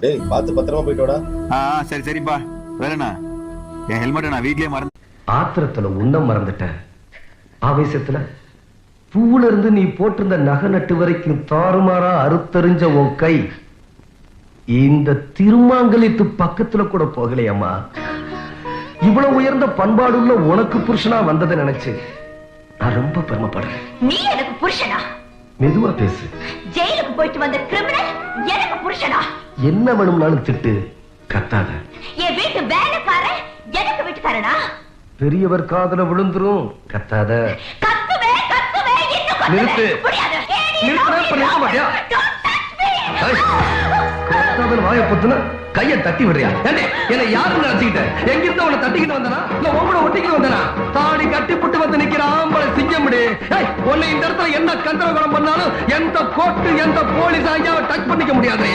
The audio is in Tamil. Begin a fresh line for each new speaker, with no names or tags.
டேய் பாத்து பத்திரமா போயிட்டோடா.
சரி சரிப்பா. வேறண்ணா என் ஹெல்மெட்டை நான் வீட்லயே மறந்து
ஆத்திரத்துல உன்னம் மறந்துட்டேன். ஆவேசத்துல பூவுல இருந்து நீ போட்டிருந்த நகை நட்டு வரைக்கும் தாறுமாறா அறுத்தறிஞ்ச உன் கை இந்த திருமாங்கலித்து பக்கத்துல கூட போகலையம்மா. இவ்வளவு உயர்ந்த பண்பாடுள்ள உனக்கு புருஷனா வந்ததை நினைச்சு நான் ரொம்ப பெருமைப்படுறேன்.
நீ எனக்கு புருஷனா?
மெதுவா பேசு.
ஜெயிலுக்கு போயிட்டு வந்த கிரிமினல் எனக்கு புருஷனா?
என்ன வேணும்னாலும் திட்டு, கத்தாத.
என் வீட்டு வேலைக்காரன் எனக்கு வீட்டுக்காரனா?
பெரியவர் காதுல விழுந்துரும், கத்தாத.
கத்துவே கத்துவே இன்னும் கத்துவே.
நிறுத்து.
முடியாது.
நிறுத்துனா இப்ப நிறுத்த மாட்டியா?
Don't touch me.
கத்தாத வாயை பொத்துனா கையை தட்டி விடுறியா? என்ன யாருன்னு நினைச்சுக்கிட்ட? எங்கிருந்த உன்னை தட்டிக்கிட்டு வந்தனா இல்ல உங்கள ஒட்டிக்கிட்டு வந்தனா? தாடி கட்டி புட்டு வந்து நிக்கிற ஆம்பளை சிங்கம்டி. உன்னை இந்த இடத்துல என்ன கந்தரகோலம் பண்ணாலும் எந்த கோர்ட்டு எந்த போலீஸ் ஐயாவை டச் பண்ணிக்க முடியாது.